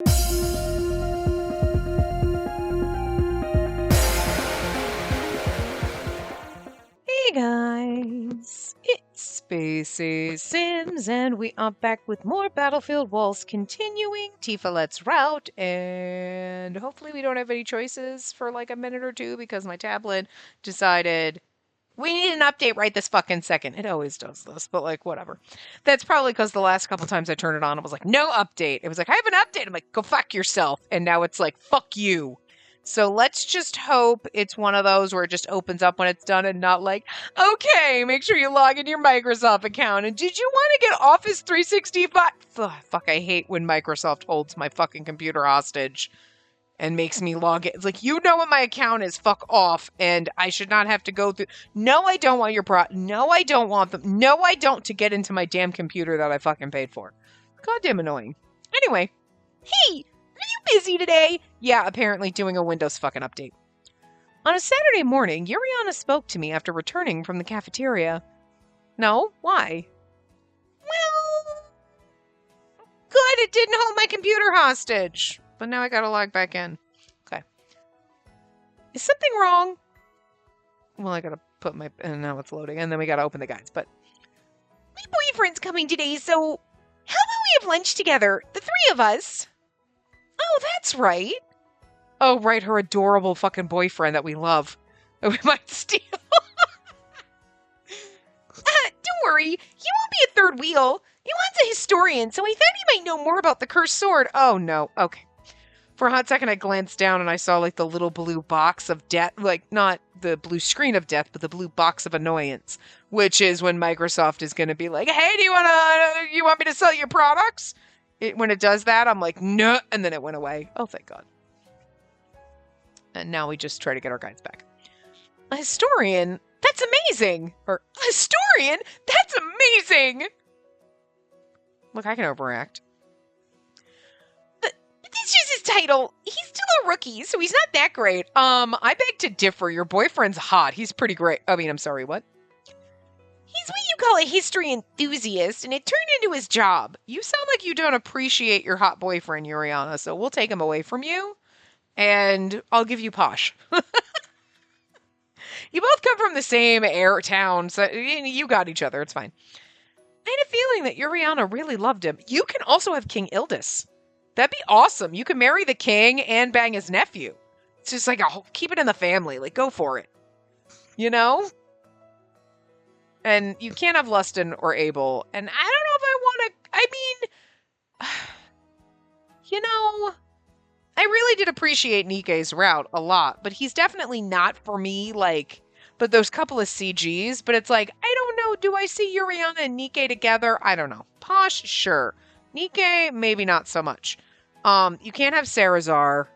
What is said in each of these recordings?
Hey guys, it's Spacey Sims, and we are back with more Battlefield Waltz, continuing Tifalet's route, and hopefully we don't have any choices for like a minute or two because my tablet decided we need an update right this fucking second. It always does this, but like whatever. That's probably because the last couple times I turned it on, it was like, no update. It was like, I have an update. I'm like, go fuck yourself. And now it's like, fuck you. So let's just hope it's one of those where it just opens up when it's done and not like, okay, make sure you log into your Microsoft account. And did you want to get Office 365? Ugh, fuck, I hate when Microsoft holds my fucking computer hostage and makes me log in. It's like, you know what my account is, fuck off, and I should not have to go through. No, I don't want your No, I don't want them. No, I don't, to get into my damn computer that I fucking paid for. Goddamn annoying. Anyway, hey, are you busy today? Yeah, apparently doing a Windows fucking update. On a Saturday morning, Yuriana spoke to me after returning from the cafeteria. No, why? Well, good, it didn't hold my computer hostage. But now I gotta log back in. Okay. Is something wrong? Well, I gotta put my... And now it's loading. And then we gotta open the guides. But my boyfriend's coming today, so how about we have lunch together? The three of us. Oh, that's right. Oh, right. Her adorable fucking boyfriend that we love. That we might steal. Don't worry. He won't be a third wheel. He wants a historian, so I thought he might know more about the cursed sword. Oh, no. Okay. For a hot second, I glanced down and I saw like the little blue box of death, like not the blue screen of death, but the blue box of annoyance, which is when Microsoft is going to be like, hey, you want me to sell your products? When it does that, I'm like, no, and then it went away. Oh, thank God. And now we just try to get our guides back. A historian? That's amazing. Or a historian? That's amazing. Look, I can overact. It's just his title. He's still a rookie, so he's not that great. I beg to differ. Your boyfriend's hot. He's pretty great. I mean, I'm sorry, what? He's what you call a history enthusiast, and it turned into his job. You sound like you don't appreciate your hot boyfriend, Yuriana, so we'll take him away from you, and I'll give you Posh. You both come from the same air town, so you got each other. It's fine. I had a feeling that Yuriana really loved him. You can also have King Ildis. That'd be awesome. You can marry the king and bang his nephew. It's just like, keep it in the family. Like, go for it. You know? And you can't have Lustin or Abel. And I don't know if I want to... I mean... You know... I really did appreciate Nikke's route a lot. But he's definitely not for me, like... But those couple of CGs. But it's like, I don't know. Do I see Yuriana and Nikke together? I don't know. Posh, sure. Nikke, maybe not so much. You can't have Sarazar.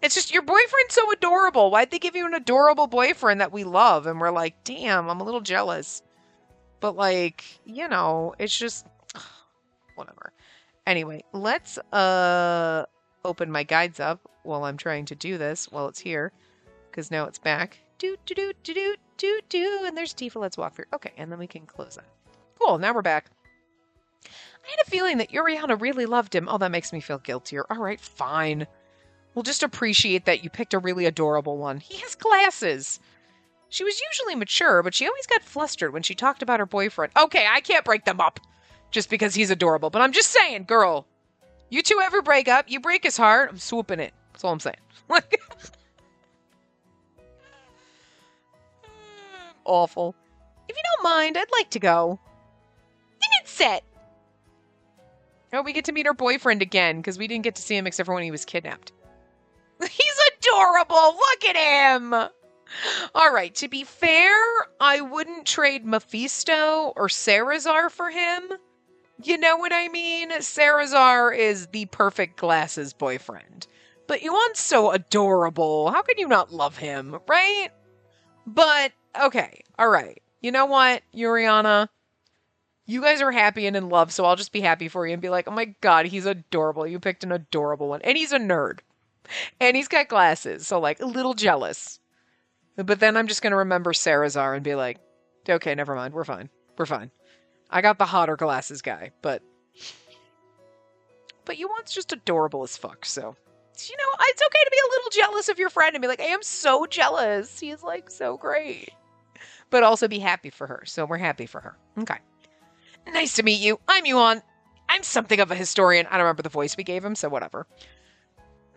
It's just, your boyfriend's so adorable. Why'd they give you an adorable boyfriend that we love? And we're like, damn, I'm a little jealous. But like, you know, it's just, whatever. Anyway, let's, open my guides up while I'm trying to do this while it's here. Because now it's back. And there's Tifa, let's walk through. Okay, and then we can close that. Cool, now we're back. I had a feeling that Yuriana really loved him. Oh, that makes me feel guiltier. All right, fine. We'll just appreciate that you picked a really adorable one. He has glasses. She was usually mature, but she always got flustered when she talked about her boyfriend. Okay, I can't break them up just because he's adorable. But I'm just saying, girl, you two ever break up, you break his heart, I'm swooping it. That's all I'm saying. Awful. If you don't mind, I'd like to go. And it's set. Oh, we get to meet her boyfriend again, because we didn't get to see him except for when he was kidnapped. He's adorable! Look at him! Alright, to be fair, I wouldn't trade Mephisto or Sarazar for him. You know what I mean? Sarazar is the perfect glasses boyfriend. But Yuan's so adorable. How can you not love him, right? But, okay, alright. You know what, Yuriana? You guys are happy and in love, so I'll just be happy for you and be like, oh my god, he's adorable. You picked an adorable one. And he's a nerd. And he's got glasses, so like, a little jealous. But then I'm just going to remember Sarazar and be like, okay, never mind, we're fine. We're fine. I got the hotter glasses guy, but but Yuan's just adorable as fuck, so. You know, it's okay to be a little jealous of your friend and be like, I am so jealous. He's like so great. But also be happy for her. So we're happy for her. Okay. Nice to meet you. I'm Yuan. I'm something of a historian. I don't remember the voice we gave him, so whatever.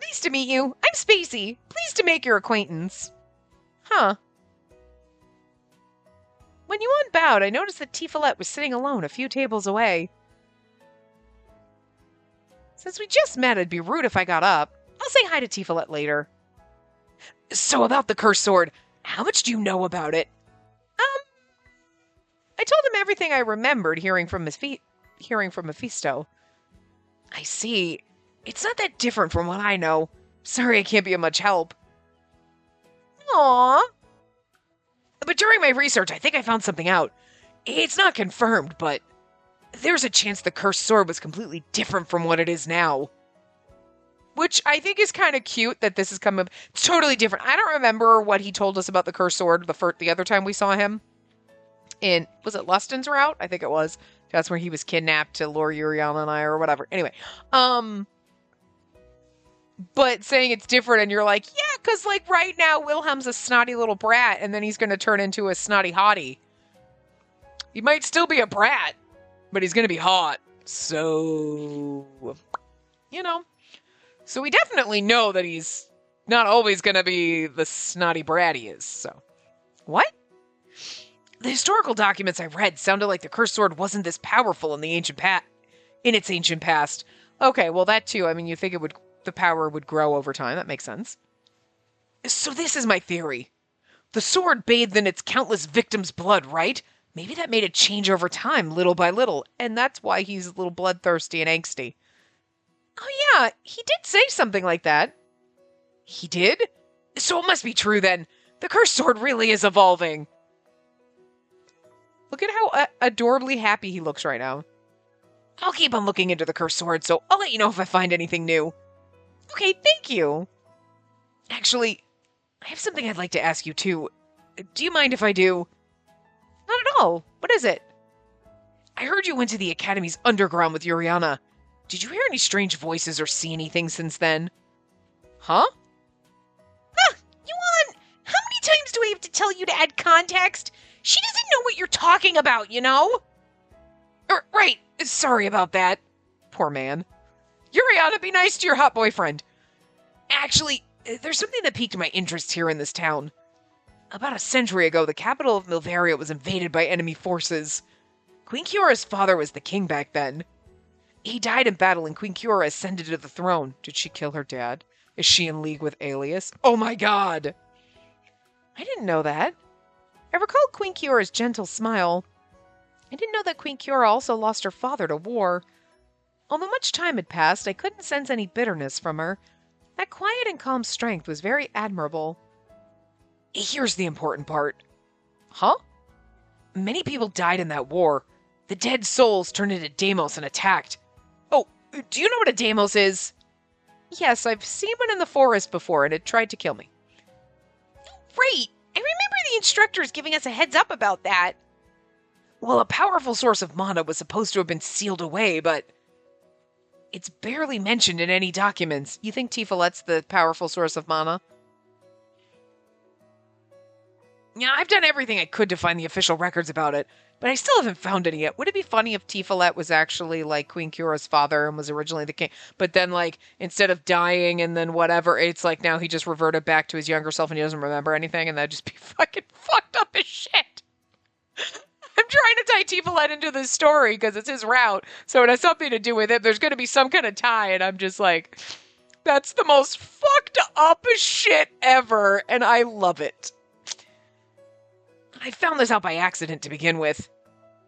Nice to meet you. I'm Spacey. Pleased to make your acquaintance. Huh. When Yuan bowed, I noticed that Tiferet was sitting alone a few tables away. Since we just met, it'd be rude if I got up. I'll say hi to Tiferet later. So about the cursed sword, how much do you know about it? I told him everything I remembered hearing from Mephisto. I see. It's not that different from what I know. Sorry I can't be of much help. Aww. But during my research, I think I found something out. It's not confirmed, but there's a chance the cursed sword was completely different from what it is now. Which I think is kind of cute that this is coming. It's totally different. I don't remember what he told us about the cursed sword the other time we saw him. Was it Lustin's route? I think it was. That's where he was kidnapped to lure Uriana and I or whatever. Anyway. But saying it's different and you're like, yeah, because like right now Wilhelm's a snotty little brat and then he's going to turn into a snotty hottie. He might still be a brat, but he's going to be hot. So, you know. So we definitely know that he's not always going to be the snotty brat he is. So, what? The historical documents I read sounded like the cursed sword wasn't this powerful in its ancient past. Okay, well that too. I mean, you think the power would grow over time. That makes sense. So this is my theory. The sword bathed in its countless victims' blood, right? Maybe that made it change over time, little by little, and that's why he's a little bloodthirsty and angsty. Oh yeah, he did say something like that. He did? So it must be true then. The cursed sword really is evolving. Look at how adorably happy he looks right now. I'll keep on looking into the cursed sword, so I'll let you know if I find anything new. Okay, thank you. Actually, I have something I'd like to ask you too. Do you mind if I do? Not at all. What is it? I heard you went to the Academy's underground with Uriana. Did you hear any strange voices or see anything since then? Huh? Ah, Yuan! How many times do I have to tell you to add context? She doesn't know what you're talking about, you know? Right, sorry about that. Poor man. Uriana, be nice to your hot boyfriend. Actually, there's something that piqued my interest here in this town. About a century ago, the capital of Milvaria was invaded by enemy forces. Queen Kiora's father was the king back then. He died in battle and Queen Kiora ascended to the throne. Did she kill her dad? Is she in league with Alias? Oh my god! I didn't know that. I recall Queen Kiora's gentle smile. I didn't know that Queen Kiora also lost her father to war. Although much time had passed, I couldn't sense any bitterness from her. That quiet and calm strength was very admirable. Here's the important part. Huh? Many people died in that war. The dead souls turned into Deimos and attacked. Oh, do you know what a Deimos is? Yes, I've seen one in the forest before, and it tried to kill me. Right! I remember the instructors giving us a heads up about that. Well, a powerful source of mana was supposed to have been sealed away, but it's barely mentioned in any documents. You think Tifelet's the powerful source of mana? Yeah, I've done everything I could to find the official records about it, but I still haven't found any yet. Would it be funny if Tifelet was actually, like, Queen Kiora's father and was originally the king, but then, like, instead of dying and then whatever, it's like now he just reverted back to his younger self and he doesn't remember anything, and that'd just be fucking fucked up as shit. I'm trying to tie Tifelet into this story because it's his route, so it has something to do with it. There's going to be some kind of tie, and I'm just like, that's the most fucked up shit ever, and I love it. I found this out by accident to begin with.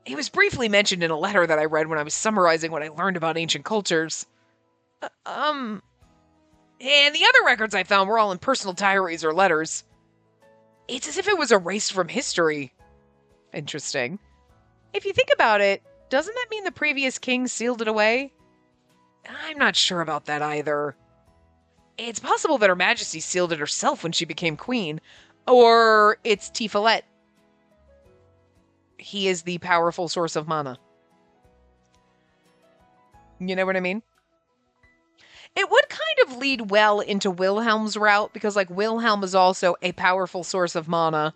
It was briefly mentioned in a letter that I read when I was summarizing what I learned about ancient cultures. And the other records I found were all in personal diaries or letters. It's as if it was erased from history. Interesting. If you think about it, doesn't that mean the previous king sealed it away? I'm not sure about that either. It's possible that Her Majesty sealed it herself when she became queen, or it's Tifelet. He is the powerful source of mana. You know what I mean? It would kind of lead well into Wilhelm's route, because, like, Wilhelm is also a powerful source of mana,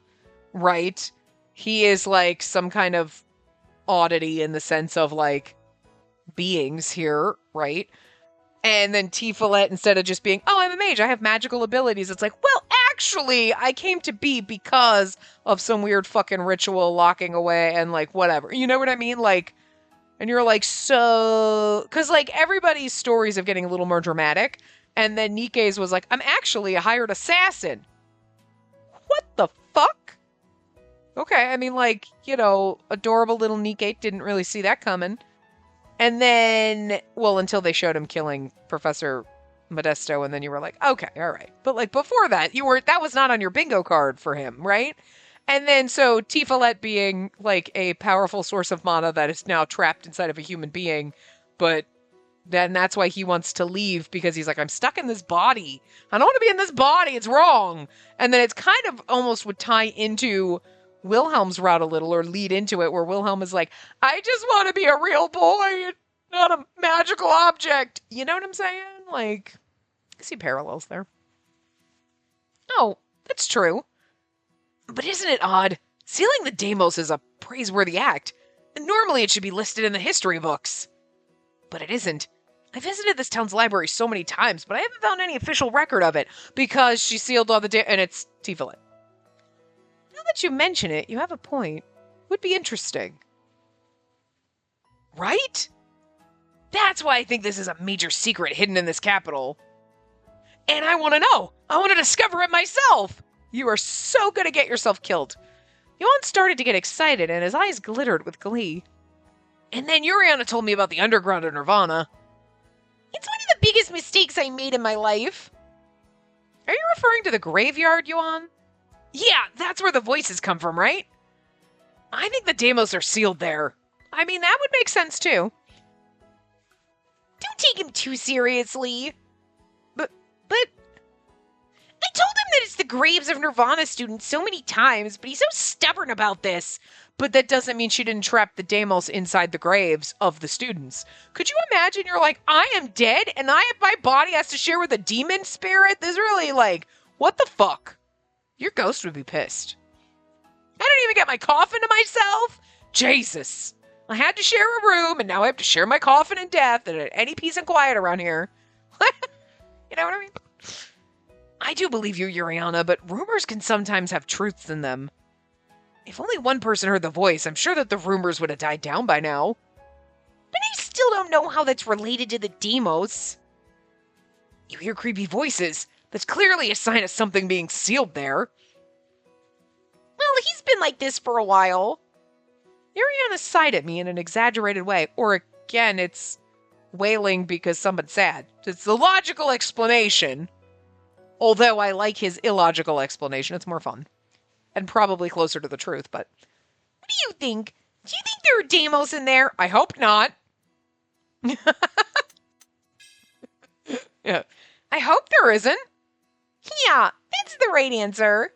right? He is, like, some kind of oddity in the sense of, like, beings here, right? And then Tifalet, instead of just being, oh, I'm a mage, I have magical abilities, it's like, well, actually, I came to be because of some weird fucking ritual locking away and, like, whatever. You know what I mean? Like, and you're like, so... Because, like, everybody's stories of getting a little more dramatic, and then Nikke's was like, I'm actually a hired assassin. What the fuck? Okay, I mean, like, you know, adorable little Nikke didn't really see that coming. And then, well, until they showed him killing Professor Modesto, and then you were like, okay, all right. But, like, before that, that was not on your bingo card for him, right? And then, so, Tifalet being, like, a powerful source of mana that is now trapped inside of a human being, but then that's why he wants to leave, because he's like, I'm stuck in this body. I don't want to be in this body. It's wrong. And then it's kind of almost would tie into Wilhelm's route a little, or lead into it, where Wilhelm is like, I just want to be a real boy, not a magical object. You know what I'm saying? Like, I see parallels there. Oh, that's true. But isn't it odd? Sealing the Deimos is a praiseworthy act, and normally it should be listed in the history books. But it isn't. I visited this town's library so many times, but I haven't found any official record of it, because she sealed all the and it's Tifalet. Now that you mention it, you have a point. Would be interesting. Right? That's why I think this is a major secret hidden in this capital. And I want to know. I want to discover it myself. You are so going to get yourself killed. Johan started to get excited, and his eyes glittered with glee. And then Yuriana told me about the underground of Nirvana. It's one of the biggest mistakes I made in my life. Are you referring to the graveyard, Johan? Yeah, that's where the voices come from, right? I think the Deimos are sealed there. I mean, that would make sense, too. Don't take him too seriously. But... I told him that it's the graves of Nirvana students so many times, but he's so stubborn about this. But that doesn't mean she didn't trap the Deimos inside the graves of the students. Could you imagine you're like, I am dead, and my body has to share with a demon spirit? This is really like, what the fuck? Your ghost would be pissed. I don't even get my coffin to myself? Jesus. I had to share a room, and now I have to share my coffin in death and any peace and quiet around here. You know what I mean? I do believe you, Yuriana, but rumors can sometimes have truths in them. If only one person heard the voice, I'm sure that the rumors would have died down by now. But I still don't know how that's related to the Deimos. You hear creepy voices. That's clearly a sign of something being sealed there. Well, he's been like this for a while. Yuriana sighed at me in an exaggerated way. Or again, it's wailing because someone's sad. It's the logical explanation. Although I like his illogical explanation. It's more fun. And probably closer to the truth, but... What do you think? Do you think there are Deimos in there? I hope not. Yeah. I hope there isn't. Yeah, that's the right answer.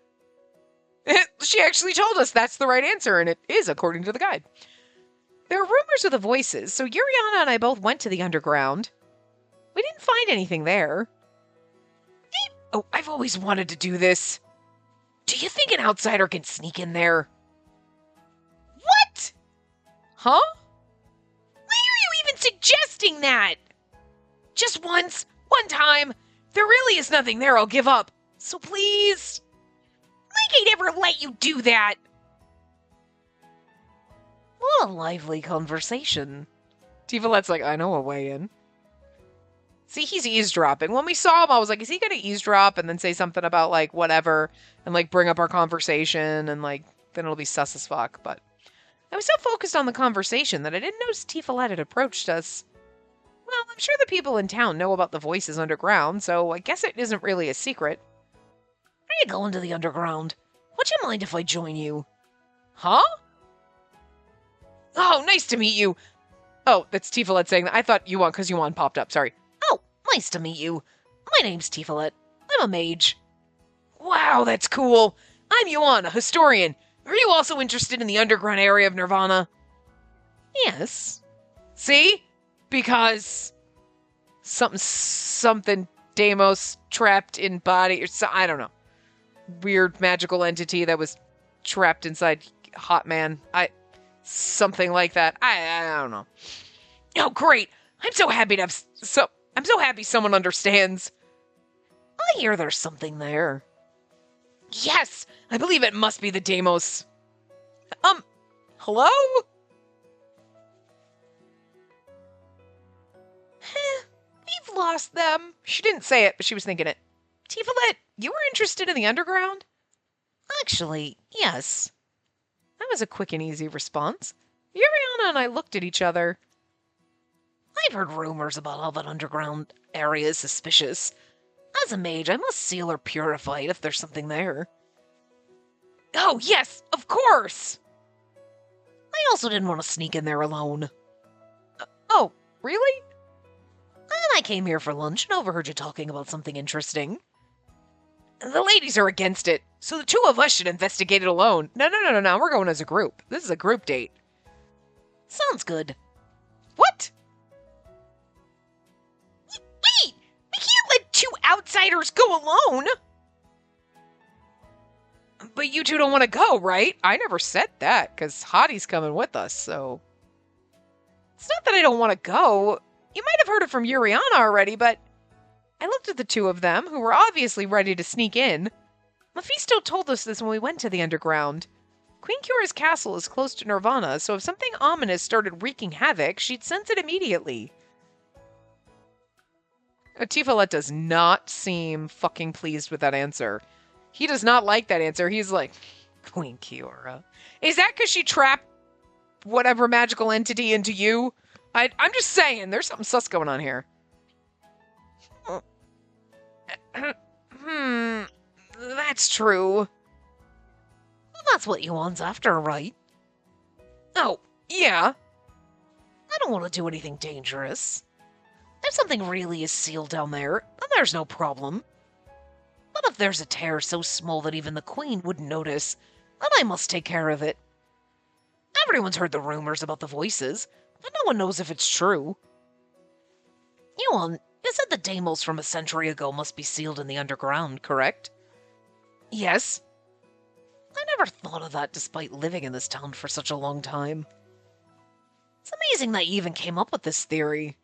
She actually told us that's the right answer, and it is according to the guide. There are rumors of the voices, so Yuriana and I both went to the underground. We didn't find anything there. Oh, I've always wanted to do this. Do you think an outsider can sneak in there? What? Huh? Why are you even suggesting that? Just once, one time. If there really is nothing there, I'll give up. So please. Like I'd ever let you do that. What a lively conversation. Tifalet's like, I know a way in. See, he's eavesdropping. When we saw him, I was like, is he going to eavesdrop and then say something about, like, whatever, and, like, bring up our conversation, and, like, then it'll be sus as fuck, but I was so focused on the conversation that I didn't notice Tifalet had approached us. Well, I'm sure the people in town know about the voices underground, so I guess it isn't really a secret. Are you going to the underground? Would you mind if I join you? Huh? Oh, nice to meet you. Oh, that's Tifalet saying that. I thought Yuan, because Yuan popped up, sorry. Nice to meet you. My name's Tifalet. I'm a mage. Wow, that's cool. I'm Yuan, a historian. Are you also interested in the underground area of Nirvana? Yes. See? Because... something Deimos trapped in body, or I don't know. Weird magical entity that was trapped inside Hot Man. Something like that. I don't know. Oh, great! I'm so happy to have I'm so happy someone understands. I hear there's something there. Yes, I believe it must be the Deimos. Hello? We've lost them. She didn't say it, but she was thinking it. Tifalet, you were interested in the underground? Actually, yes. That was a quick and easy response. Yuriana and I looked at each other. I've heard rumors about how that underground area is suspicious. As a mage, I must seal or purify it if there's something there. Oh, yes, of course! I also didn't want to sneak in there alone. Oh, really? And I came here for lunch and overheard you talking about something interesting. The ladies are against it, so the two of us should investigate it alone. No, we're going as a group. This is a group date. Sounds good. What? Wait! We can't let two outsiders go alone! But you two don't want to go, right? I never said that, because Hottie's coming with us, so... It's not that I don't want to go. You might have heard it from Yuriana already, but... I looked at the two of them, who were obviously ready to sneak in. Mephisto told us this when we went to the underground. Queen Cura's castle is close to Nirvana, so if something ominous started wreaking havoc, she'd sense it immediately. Tifalet does not seem fucking pleased with that answer. He does not like that answer. He's like, Queen Kiora. Is that because she trapped whatever magical entity into you? I'm just saying, there's something sus going on here. That's true. Well, that's what you want after, right? Oh, yeah. I don't want to do anything dangerous. If something really is sealed down there, then there's no problem. But if there's a tear so small that even the Queen wouldn't notice, then I must take care of it. Everyone's heard the rumors about the voices, but no one knows if it's true. You said the Deimos from a century ago must be sealed in the underground, correct? Yes. I never thought of that despite living in this town for such a long time. It's amazing that you even came up with this theory.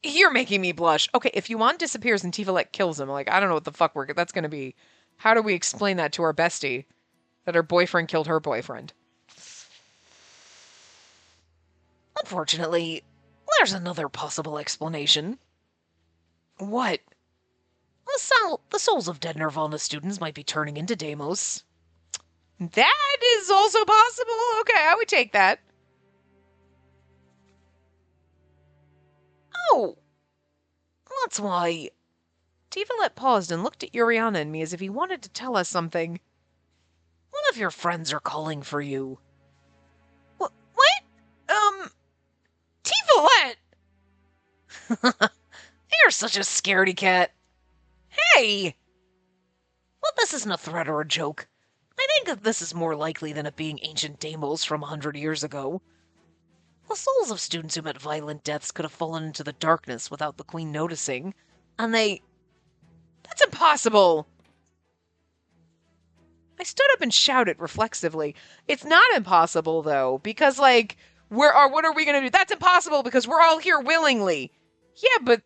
You're making me blush. Okay, if Yuan disappears and Tifalet kills him, like, I don't know what the fuck that's gonna be. How do we explain that to our bestie? That her boyfriend killed her boyfriend? Unfortunately, there's another possible explanation. What? The souls of dead Nirvana students might be turning into Deimos. That is also possible. Okay, I would take that. Oh! That's why... Tifalet paused and looked at Yuriana and me as if he wanted to tell us something. One of your friends are calling for you. What? Tifalet! You're such a scaredy cat. Hey! Well, this isn't a threat or a joke. I think that this is more likely than it being ancient Deimos from 100 years ago. The souls of students who met violent deaths could have fallen into the darkness without the Queen noticing, and they... That's impossible! I stood up and shouted reflexively. It's not impossible, though, because, like, what are we gonna do? That's impossible because we're all here willingly. Yeah, but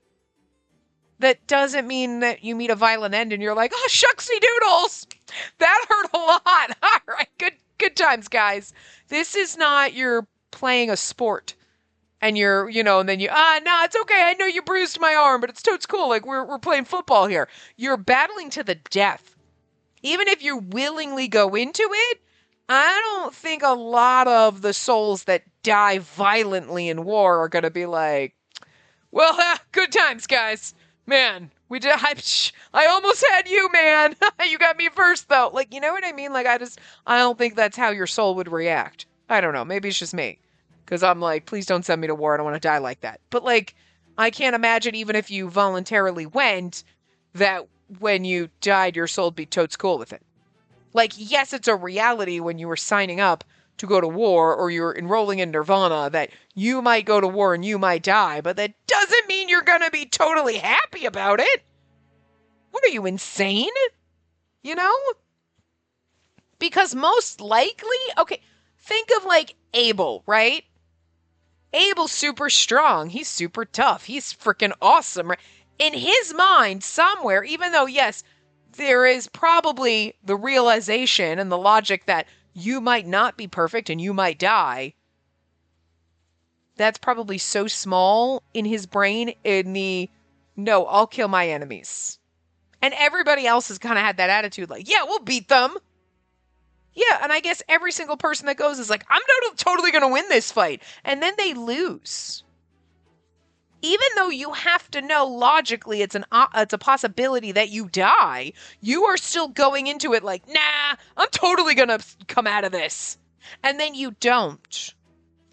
that doesn't mean that you meet a violent end and you're like, oh, shucksy doodles! That hurt a lot! Alright, good times, guys. This is not your playing a sport. And you're, and then no, it's okay, I know you bruised my arm, but it's totes cool, like, we're playing football here. You're battling to the death. Even if you willingly go into it, I don't think a lot of the souls that die violently in war are gonna be like, well, good times, guys. Man, I almost had you, man. You got me first, though. Like, you know what I mean? Like, I don't think that's how your soul would react. I don't know. Maybe it's just me. Because I'm like, please don't send me to war. I don't want to die like that. But, like, I can't imagine even if you voluntarily went, that when you died, your soul would be totes cool with it. Like, yes, it's a reality when you were signing up to go to war or you're enrolling in Nirvana, that you might go to war and you might die, but that doesn't mean you're going to be totally happy about it. What are you, insane? You know? Because most likely, okay, think of like Abel, right? Abel's super strong. He's super tough. He's freaking awesome. In his mind, somewhere, even though, yes, there is probably the realization and the logic that you might not be perfect and you might die. That's probably so small in his brain no, I'll kill my enemies. And everybody else has kind of had that attitude like, yeah, we'll beat them. Yeah, and I guess every single person that goes is like, I'm totally going to win this fight. And then they lose. Even though you have to know logically it's a possibility that you die, you are still going into it like, nah, I'm totally going to come out of this. And then you don't.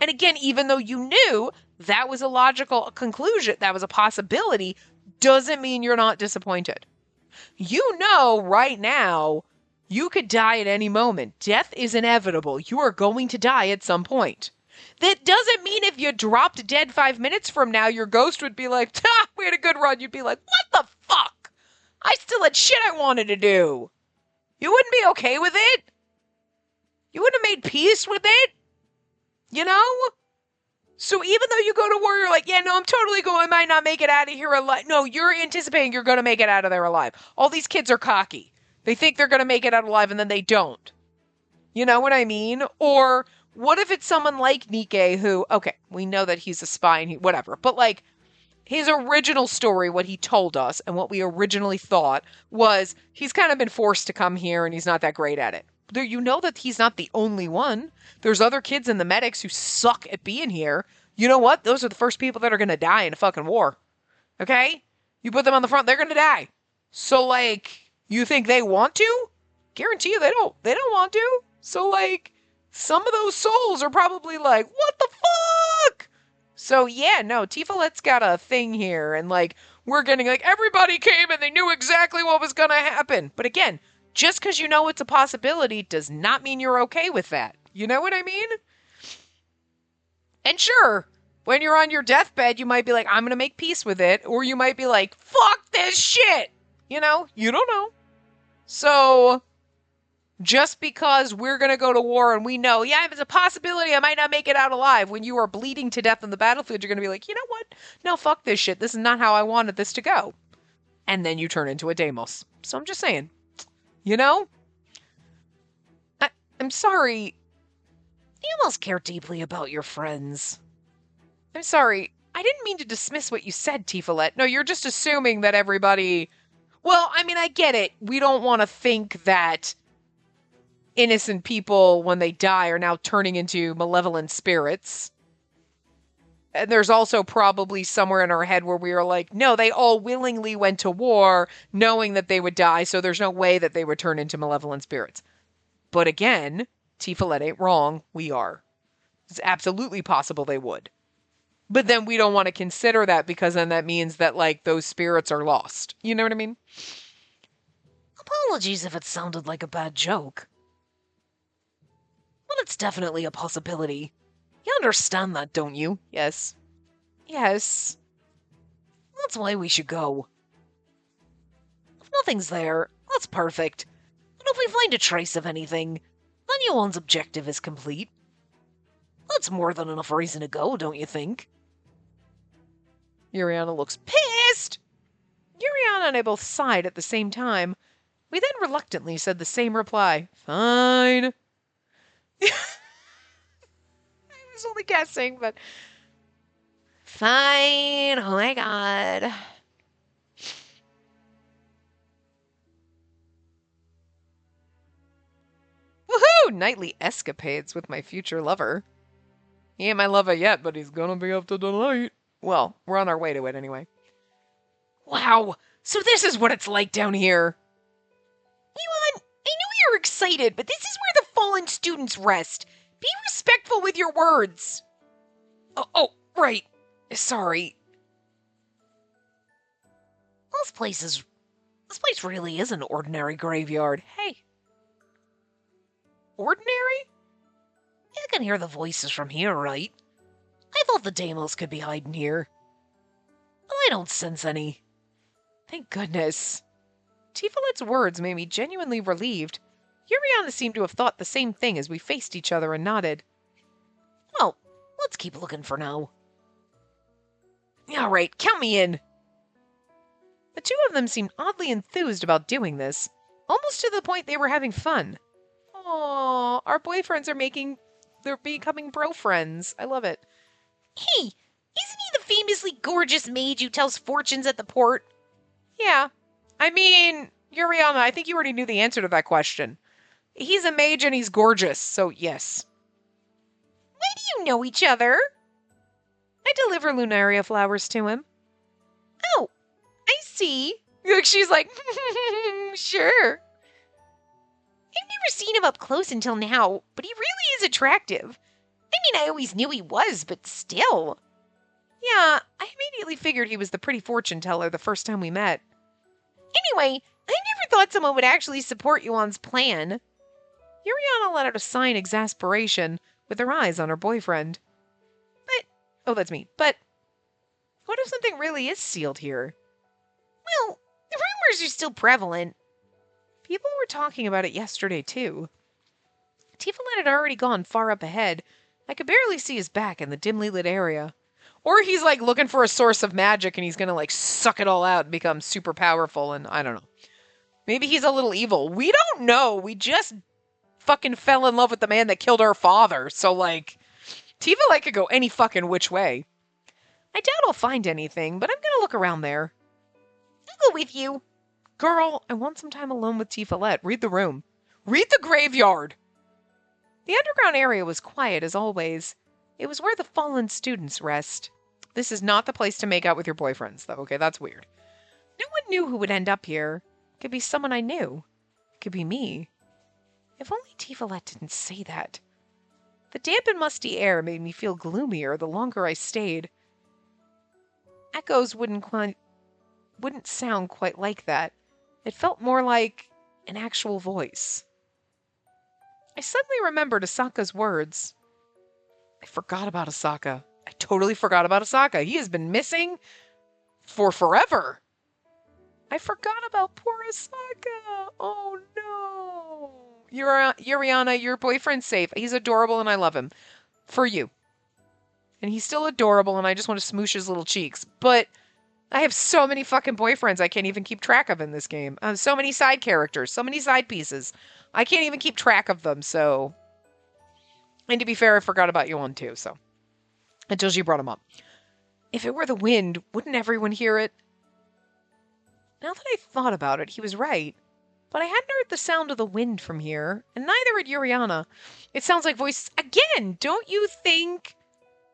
And again, even though you knew that was a logical conclusion, that was a possibility, doesn't mean you're not disappointed. You know right now you could die at any moment. Death is inevitable. You are going to die at some point. That doesn't mean if you dropped dead 5 minutes from now, your ghost would be like, we had a good run. You'd be like, what the fuck? I still had shit I wanted to do. You wouldn't be okay with it? You wouldn't have made peace with it? You know? So even though you go to war, you're like, yeah, no, I'm totally going. I might not make it out of here alive. No, you're anticipating you're going to make it out of there alive. All these kids are cocky. They think they're going to make it out alive and then they don't. You know what I mean? Or what if it's someone like Nikke who, okay, we know that he's a spy and whatever, but like his original story, what he told us and what we originally thought was he's kind of been forced to come here and he's not that great at it. You know that he's not the only one. There's other kids in the medics who suck at being here. You know what? Those are the first people that are going to die in a fucking war. Okay? You put them on the front, they're going to die. So like, you think they want to? Guarantee you they don't. They don't want to. So like, some of those souls are probably like, what the fuck? So yeah, no, Tifalet's got a thing here. And like, we're getting like, everybody came and they knew exactly what was going to happen. But again, just because you know it's a possibility does not mean you're okay with that. You know what I mean? And sure, when you're on your deathbed, you might be like, I'm going to make peace with it. Or you might be like, fuck this shit. You know, you don't know. So just because we're going to go to war and we know, yeah, if it's a possibility, I might not make it out alive. When you are bleeding to death on the battlefield, you're going to be like, you know what? No, fuck this shit. This is not how I wanted this to go. And then you turn into a Deimos. So I'm just saying. You know? I'm sorry. You must care deeply about your friends. I'm sorry. I didn't mean to dismiss what you said, Tifalet. No, you're just assuming that everybody... Well, I mean, I get it. We don't want to think that innocent people, when they die, are now turning into malevolent spirits. And there's also probably somewhere in our head where we are like, no, they all willingly went to war knowing that they would die, so there's no way that they would turn into malevolent spirits. But again, Tifalet ain't wrong. We are. It's absolutely possible they would. But then we don't want to consider that because then that means that, like, those spirits are lost. You know what I mean? Apologies if it sounded like a bad joke. But it's definitely a possibility. You understand that, don't you? Yes. Yes. That's why we should go. If nothing's there, that's perfect. But if we find a trace of anything, then Yuan's objective is complete. That's more than enough reason to go, don't you think? Yuriana looks pissed! Yuriana and I both sighed at the same time. We then reluctantly said the same reply. Fine. I was only guessing, but... Fine. Oh my god. Woohoo! Nightly escapades with my future lover. He ain't my lover yet, but he's gonna be up to tonight. Well, we're on our way to it anyway. Wow! So this is what it's like down here. Yuan, I know you're excited, but this is where the fallen students rest. Be respectful with your words. Oh, right. Sorry. This place really is an ordinary graveyard. Hey. Ordinary? can hear the voices from here, right? I thought the Deimos could be hiding here. Well, I don't sense any. Thank goodness. Tifalet's words made me genuinely relieved. Yuriana seemed to have thought the same thing as we faced each other and nodded. Well, let's keep looking for now. All right, count me in. The two of them seemed oddly enthused about doing this, almost to the point they were having fun. Aww, our boyfriends they're becoming bro friends. I love it. Hey, isn't he the famously gorgeous mage who tells fortunes at the port? Yeah. I mean, Yuriana, I think you already knew the answer to that question. He's a mage and he's gorgeous, so yes. Why do you know each other? I deliver Lunaria flowers to him. Oh, I see. She's like, sure. I've never seen him up close until now, but he really is attractive. I mean, I always knew he was, but still. Yeah, I immediately figured he was the pretty fortune teller the first time we met. Anyway, I never thought someone would actually support Yuan's plan. Yuriana let out a sigh in exasperation, with her eyes on her boyfriend. That's me. But what if something really is sealed here? Well, the rumors are still prevalent. People were talking about it yesterday, too. Tifalet had already gone far up ahead. I could barely see his back in the dimly lit area. Or he's, looking for a source of magic and he's gonna, suck it all out and become super powerful and I don't know. Maybe he's a little evil. We don't know. We just fucking fell in love with the man that killed our father. So, Tifalet could go any fucking which way. I doubt I'll find anything, but I'm gonna look around there. I'll go with you. Girl, I want some time alone with Tifalet. Read the room. Read the graveyard! The underground area was quiet as always. It was where the fallen students rest. This is not the place to make out with your boyfriends, though, okay? That's weird. No one knew who would end up here. It could be someone I knew. It could be me. If only Tifalet didn't say that. The damp and musty air made me feel gloomier the longer I stayed. Echoes wouldn't sound quite like that. It felt more like an actual voice. I suddenly remembered Asaka's words. I forgot about Asaka. I totally forgot about Asaka. He has been missing for forever. I forgot about poor Asaka. Oh no. Yuriana, your boyfriend's safe. He's adorable and I love him. For you. And he's still adorable and I just want to smoosh his little cheeks. But I have so many fucking boyfriends I can't even keep track of in this game. So many side characters, so many side pieces. I can't even keep track of them, so... And to be fair, I forgot about Yuan too, so... Until she brought him up. If it were the wind, wouldn't everyone hear it? Now that I thought about it, he was right. But I hadn't heard the sound of the wind from here, and neither had Yuriana. It sounds like voices... Again, don't you think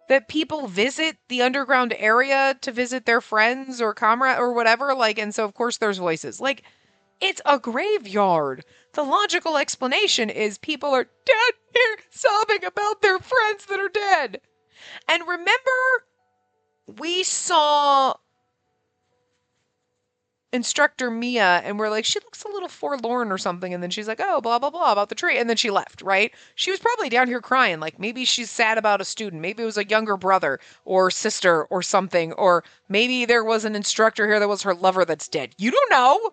that people visit the underground area to visit their friends or comrade or whatever? And so of course there's voices. It's a graveyard. The logical explanation is people are down here sobbing about their friends that are dead. And remember, we saw Instructor Mia and we're like, she looks a little forlorn or something. And then she's like, oh, blah, blah, blah about the tree. And then she left, right? She was probably down here crying. Maybe she's sad about a student. Maybe it was a younger brother or sister or something. Or maybe there was an instructor here that was her lover that's dead. You don't know.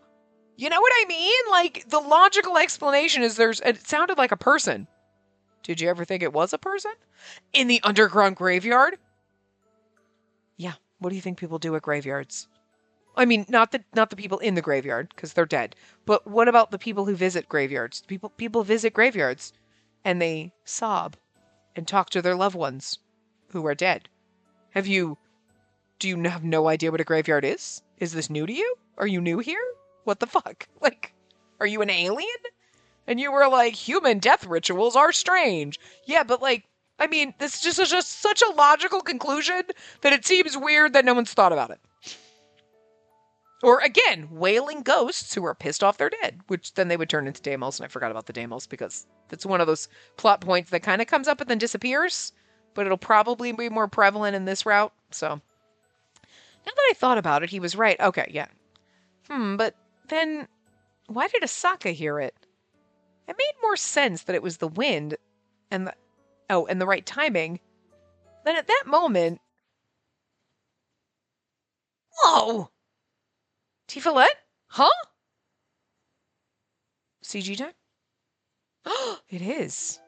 You know what I mean? The logical explanation is it sounded like a person. Did you ever think it was a person? In the underground graveyard? Yeah. What do you think people do at graveyards? I mean, not the people in the graveyard, because they're dead. But what about the people who visit graveyards? People visit graveyards, and they sob, and talk to their loved ones, who are dead. Do you have no idea what a graveyard is? Is this new to you? Are you new here? What the fuck? Are you an alien? And you were like, human death rituals are strange. Yeah, but this is just such a logical conclusion that it seems weird that no one's thought about it. Or again, wailing ghosts who are pissed off they're dead, which then they would turn into Deimos, and I forgot about the Deimos because that's one of those plot points that kind of comes up and then disappears, but it'll probably be more prevalent in this route, so. Now that I thought about it, he was right. Okay, yeah. But then why did Asaka hear it? It made more sense that it was the wind and Oh, and the right timing. Then at that moment, whoa! Tifalette? Huh? CG time? It is.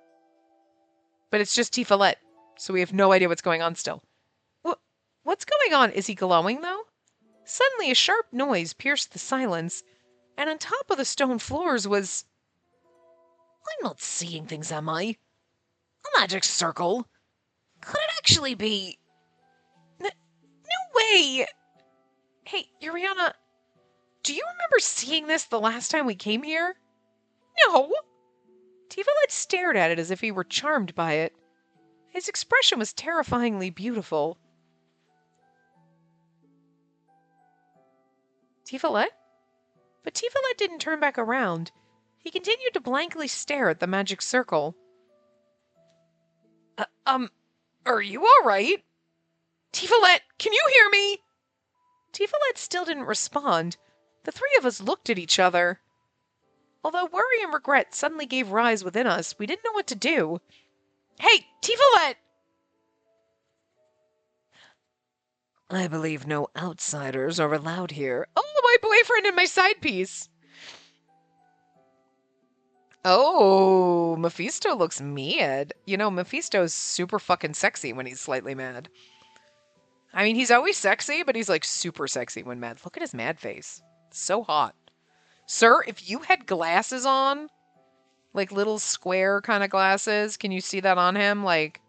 But it's just Tifalette, so we have no idea what's going on still. What's going on? Is he glowing, though? Suddenly, a sharp noise pierced the silence, and on top of the stone floors was... I'm not seeing things, am I? A magic circle? Could it actually be... No way! Hey, Yuriana, do you remember seeing this the last time we came here? No! Tifalette stared at it as if he were charmed by it. His expression was terrifyingly beautiful. Tifalette? But Tifalette didn't turn back around. He continued to blankly stare at the magic circle. Are you all right? Tifalette, can you hear me? Tifalette still didn't respond. The three of us looked at each other. Although worry and regret suddenly gave rise within us, we didn't know what to do. Hey, Tifalette! I believe no outsiders are allowed here. Oh, my boyfriend and my side piece! Oh, Mephisto looks mad. You know, Mephisto's super fucking sexy when he's slightly mad. I mean, he's always sexy, but he's like super sexy when mad. Look at his mad face. So hot. Sir, if you had glasses on, like little square kind of glasses, can you see that on him? Like,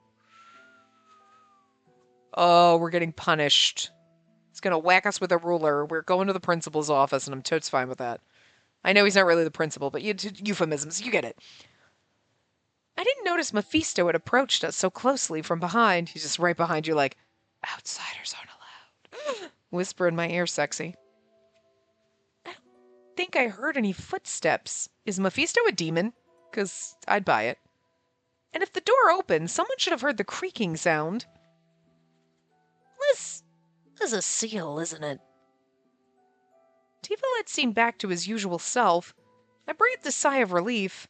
oh, we're getting punished. He's going to whack us with a ruler. We're going to the principal's office, and I'm totes fine with that. I know he's not really the principal, but euphemisms, you get it. I didn't notice Mephisto had approached us so closely from behind. He's just right behind you like, outsiders aren't allowed. Whisper in my ear, sexy. I don't think I heard any footsteps. Is Mephisto a demon? Because I'd buy it. And if the door opened, someone should have heard the creaking sound. This is a seal, isn't it? Tifalette seemed back to his usual self. I breathed a sigh of relief.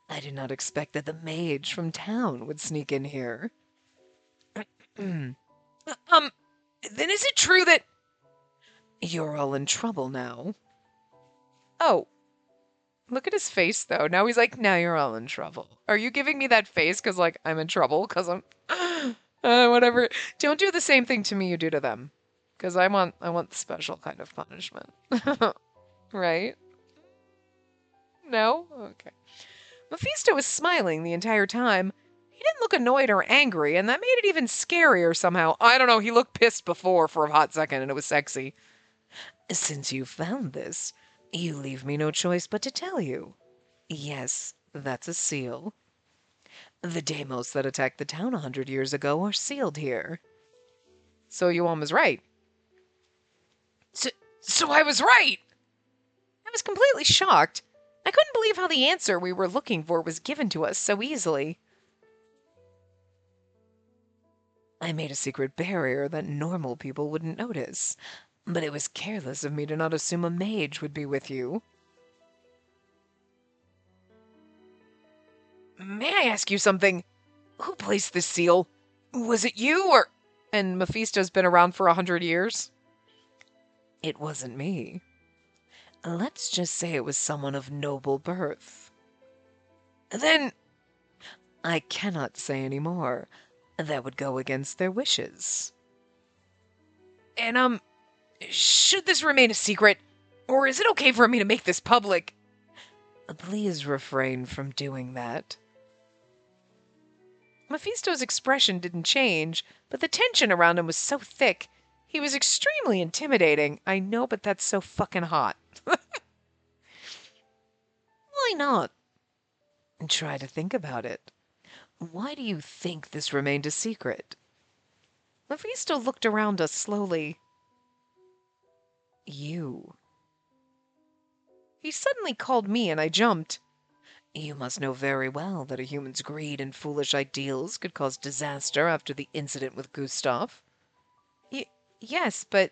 I did not expect that the mage from town would sneak in here. Then is it true that... You're all in trouble now. Oh. Look at his face, though. Now he's like, now you're all in trouble. Are you giving me that face because, like, I'm in trouble? Because I'm... whatever. Don't do the same thing to me you do to them. Because I want the special kind of punishment. Right? No? Okay. Mephisto was smiling the entire time. He didn't look annoyed or angry, and that made it even scarier somehow. I don't know, he looked pissed before for a hot second, and it was sexy. Since you found this, you leave me no choice but to tell you. Yes, that's a seal. The demos that attacked the town 100 years ago are sealed here. So Yuan was right. So I was right! I was completely shocked. I couldn't believe how the answer we were looking for was given to us so easily. I made a secret barrier that normal people wouldn't notice, but it was careless of me to not assume a mage would be with you. May I ask you something? Who placed this seal? Was it you, or... And Mephisto's been around for 100 years? It wasn't me. Let's just say it was someone of noble birth. Then... I cannot say any more. That would go against their wishes. And, should this remain a secret? Or is it okay for me to make this public? Please refrain from doing that. Mephisto's expression didn't change, but the tension around him was so thick. He was extremely intimidating. I know, but that's so fucking hot. Why not? Try to think about it. Why do you think this remained a secret? Mephisto looked around us slowly. You. He suddenly called me and I jumped. You must know very well that a human's greed and foolish ideals could cause disaster after the incident with Gustav. Yes, but...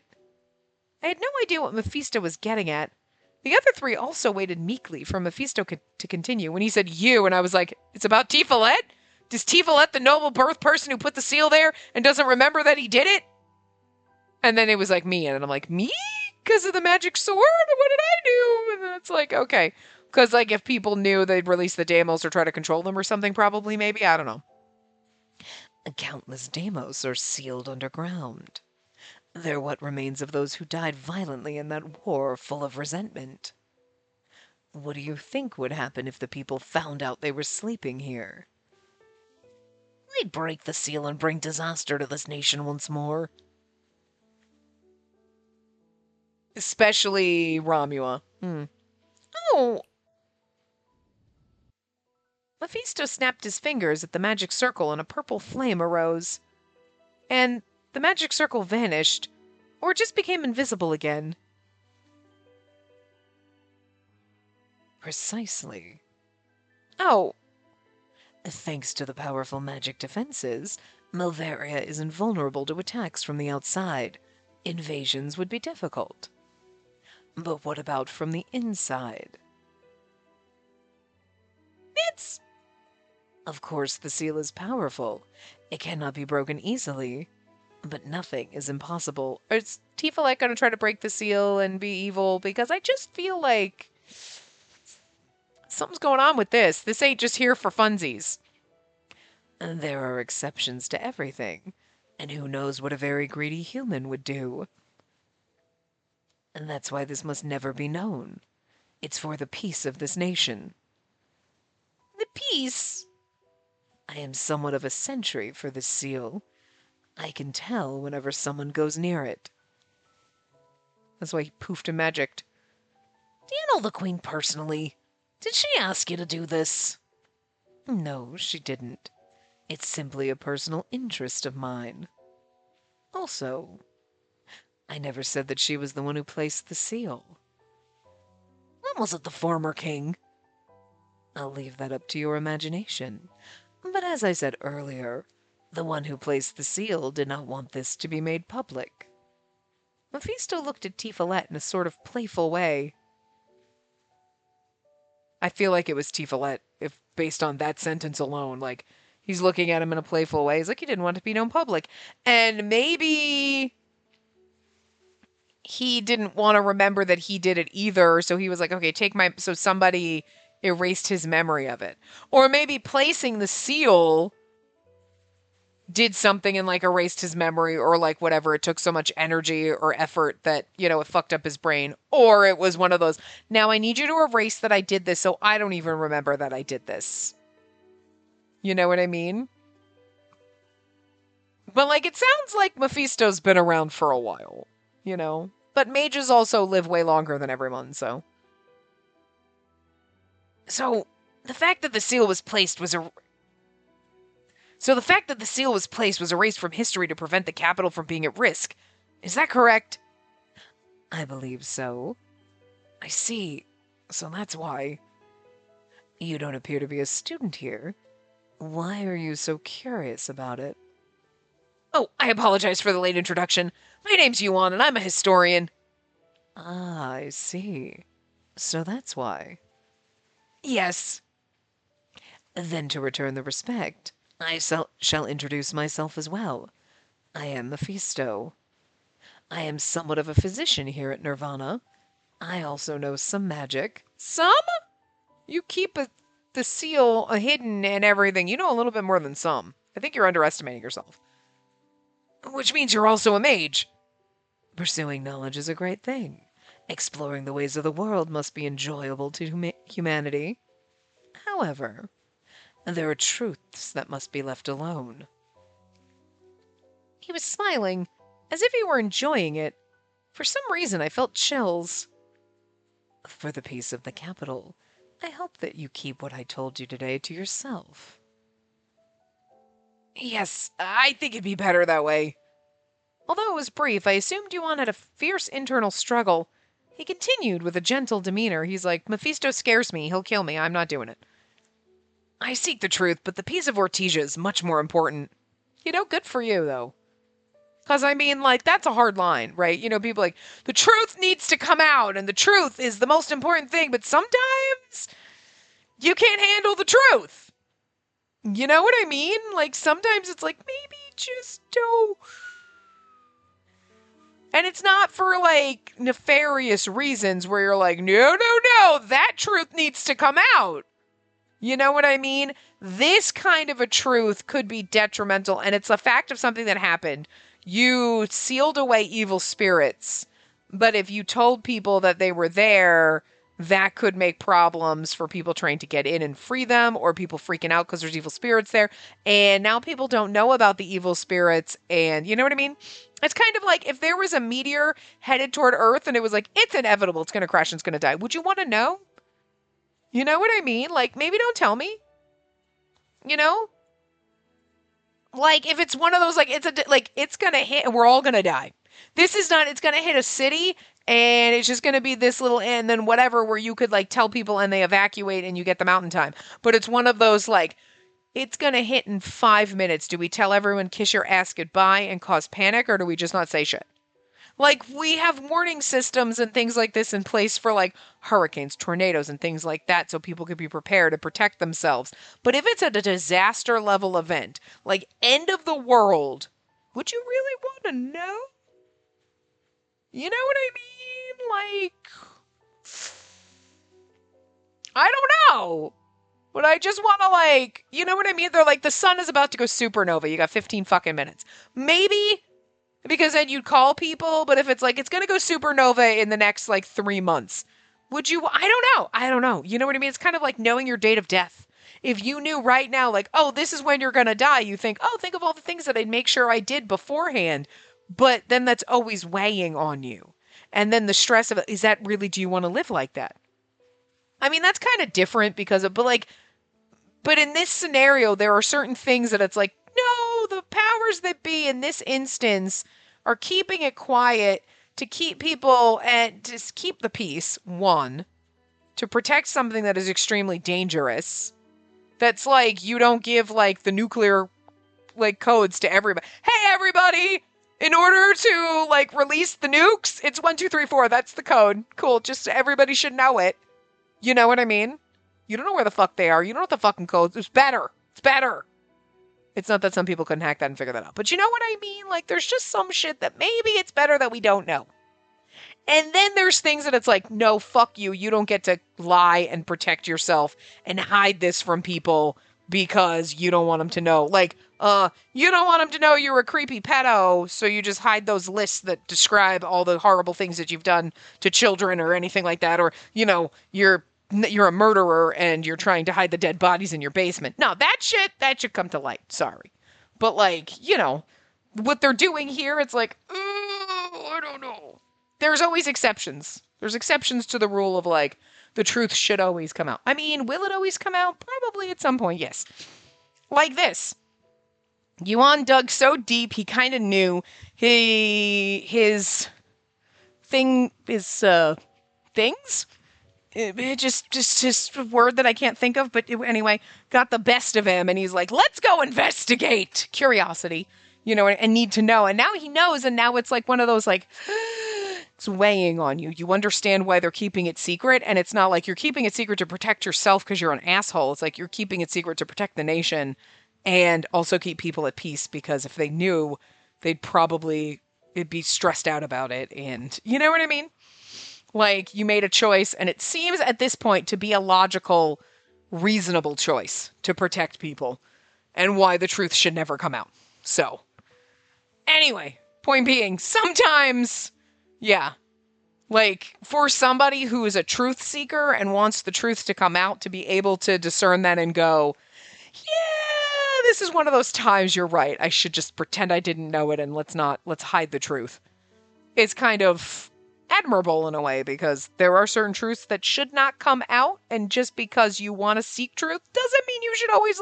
I had no idea what Mephisto was getting at. The other three also waited meekly for Mephisto to continue when he said you, and I was like, it's about Tifalette? Does Tifa let the noble birth person who put the seal there and doesn't remember that he did it? And then it was like me, and I'm like, me? Because of the magic sword? What did I do? And then it's like, okay. Because, like, if people knew they'd release the Deimos or try to control them or something, probably, maybe, I don't know. Countless Deimos are sealed underground. They're what remains of those who died violently in that war full of resentment. What do you think would happen if the people found out they were sleeping here? They'd break the seal and bring disaster to this nation once more. Especially Romua. Oh! Mephisto snapped his fingers at the magic circle and a purple flame arose. And the magic circle vanished, or just became invisible again. Precisely. Oh! Thanks to the powerful magic defenses, Melvaria is invulnerable to attacks from the outside. Invasions would be difficult. But what about from the inside? It's... Of course, the seal is powerful. It cannot be broken easily. But nothing is impossible. Is Tifa like going to try to break the seal and be evil? Because I just feel like something's going on with this. This ain't just here for funsies. And there are exceptions to everything. And who knows what a very greedy human would do. And that's why this must never be known. It's for the peace of this nation. The peace? I am somewhat of a sentry for this seal. I can tell whenever someone goes near it. That's why he poofed and magicked. Do you know the Queen personally? Did she ask you to do this? No, she didn't. It's simply a personal interest of mine. Also, I never said that she was the one who placed the seal. When was it the former king? I'll leave that up to your imagination. But as I said earlier, the one who placed the seal did not want this to be made public. Mephisto looked at Tifalet in a sort of playful way. I feel like it was Tifalet, if based on that sentence alone. Like, he's looking at him in a playful way. He's like, he didn't want it to be known public. And maybe he didn't want to remember that he did it either, so he was like, okay, so somebody erased his memory of it. Or maybe placing the seal did something and, like, erased his memory, or, like, whatever. It took so much energy or effort that, it fucked up his brain. Or it was one of those, now I need you to erase that I did this so I don't even remember that I did this. You know what I mean? But, like, it sounds like Mephisto's been around for a while, But mages also live way longer than everyone, so. So, the fact that the seal was placed was erased from history to prevent the capital from being at risk. Is that correct? I believe so. I see. So that's why. You don't appear to be a student here. Why are you so curious about it? Oh, I apologize for the late introduction. My name's Yuan, and I'm a historian. Ah, I see. So that's why. Yes. Then to return the respect, I shall introduce myself as well. I am Mephisto. I am somewhat of a physician here at Nirvana. I also know some magic. Some? You keep the seal hidden and everything. You know a little bit more than some. I think you're underestimating yourself. Which means you're also a mage. Pursuing knowledge is a great thing. Exploring the ways of the world must be enjoyable to humanity. However, there are truths that must be left alone. He was smiling, as if he were enjoying it. For some reason, I felt chills. For the peace of the capital, I hope that you keep what I told you today to yourself. Yes, I think it'd be better that way. Although it was brief, I assumed Yuan had a fierce internal struggle. He continued with a gentle demeanor. He's like, Mephisto scares me. He'll kill me. I'm not doing it. I seek the truth, but the peace of Ortesia is much more important. Good for you, though. Because, I mean, like, that's a hard line, right? People like, the truth needs to come out, and the truth is the most important thing, but sometimes you can't handle the truth. You know what I mean? Like, sometimes it's like, maybe just don't. And it's not for, like, nefarious reasons where you're like, no, no, no, that truth needs to come out. You know what I mean? This kind of a truth could be detrimental, and it's a fact of something that happened. You sealed away evil spirits, but if you told people that they were there, that could make problems for people trying to get in and free them, or people freaking out because there's evil spirits there. And now people don't know about the evil spirits, and you know what I mean? It's kind of like if there was a meteor headed toward Earth and it was like, it's inevitable, it's going to crash and it's going to die. Would you want to know? You know what I mean? Like, maybe don't tell me. You know? Like, if it's one of those, like, it's gonna hit and we're all gonna die. This is not, it's gonna hit a city and it's just gonna be this little, and then whatever, where you could, like, tell people and they evacuate and you get them out in time. But it's one of those, like, it's gonna hit in 5 minutes. Do we tell everyone kiss your ass goodbye and cause panic, or do we just not say shit? Like, we have warning systems and things like this in place for, like, hurricanes, tornadoes, and things like that so people could be prepared to protect themselves. But if it's a disaster level event, like end of the world, would you really want to know? You know what I mean? Like, I don't know. But I just want to, like, you know what I mean? They're like, the sun is about to go supernova. You got 15 fucking minutes. Maybe because then you'd call people, but if it's like, it's going to go supernova in the next, like, 3 months, would you? I don't know. You know what I mean? It's kind of like knowing your date of death. If you knew right now, like, oh, this is when you're going to die, you think, oh, think of all the things that I'd make sure I did beforehand. But then that's always weighing on you. And then the stress of it, is that really, do you want to live like that? I mean, that's kind of different because of, but in this scenario, there are certain things that it's like, no, the powers that be in this instance are keeping it quiet to keep people and just keep the peace, one, to protect something that is extremely dangerous. That's like, you don't give, like, the nuclear, like, codes to everybody. Hey, everybody! In order to, like, release the nukes, it's 1, 2, 3, 4. That's the code. Cool. Just everybody should know it. You know what I mean? You don't know where the fuck they are. You don't know what the fucking codes. It's better. It's better. It's not that some people couldn't hack that and figure that out. But you know what I mean? Like, there's just some shit that maybe it's better that we don't know. And then there's things that it's like, no, fuck you. You don't get to lie and protect yourself and hide this from people because you don't want them to know. Like, you don't want them to know you're a creepy pedo, so you just hide those lists that describe all the horrible things that you've done to children or anything like that. Or, you know, you're a murderer and you're trying to hide the dead bodies in your basement. No, that should come to light. Sorry. But, like, you know, what they're doing here, it's like, I don't know. There's always exceptions. There's exceptions to the rule of, like, the truth should always come out. I mean, will it always come out? Probably at some point, yes. Like this. Yuan dug so deep he kind of knew his things. It just a word that I can't think of, but anyway, got the best of him, and he's like, let's go investigate. Curiosity, you know, and need to know. And now he knows, and now it's like one of those, like, it's weighing on you. You understand why they're keeping it secret, and it's not like you're keeping it secret to protect yourself because you're an asshole. It's like you're keeping it secret to protect the nation and also keep people at peace, because if they knew, it'd be stressed out about it, and you know what I mean? Like, you made a choice, and it seems at this point to be a logical, reasonable choice to protect people, and why the truth should never come out. So, anyway, point being, sometimes, yeah, like, for somebody who is a truth seeker and wants the truth to come out, to be able to discern that and go, yeah, this is one of those times you're right. I should just pretend I didn't know it and let's hide the truth. It's kind of admirable in a way, because there are certain truths that should not come out, and just because you want to seek truth doesn't mean you should always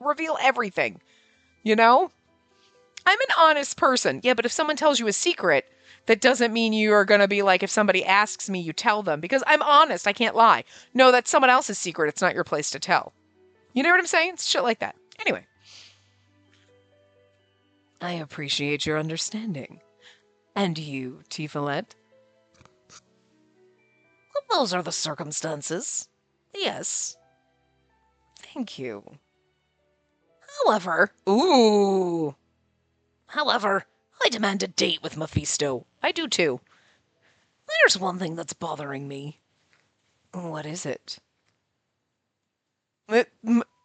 reveal everything. You know? I'm an honest person. Yeah, but if someone tells you a secret, that doesn't mean you are going to be like, if somebody asks me, you tell them, because I'm honest. I can't lie. No, that's someone else's secret. It's not your place to tell. You know what I'm saying? It's shit like that. Anyway. I appreciate your understanding. And you, Tifalet? Well, those are the circumstances. Yes. Thank you. However, I demand a date with Mephisto. I do too. There's one thing that's bothering me. What is it?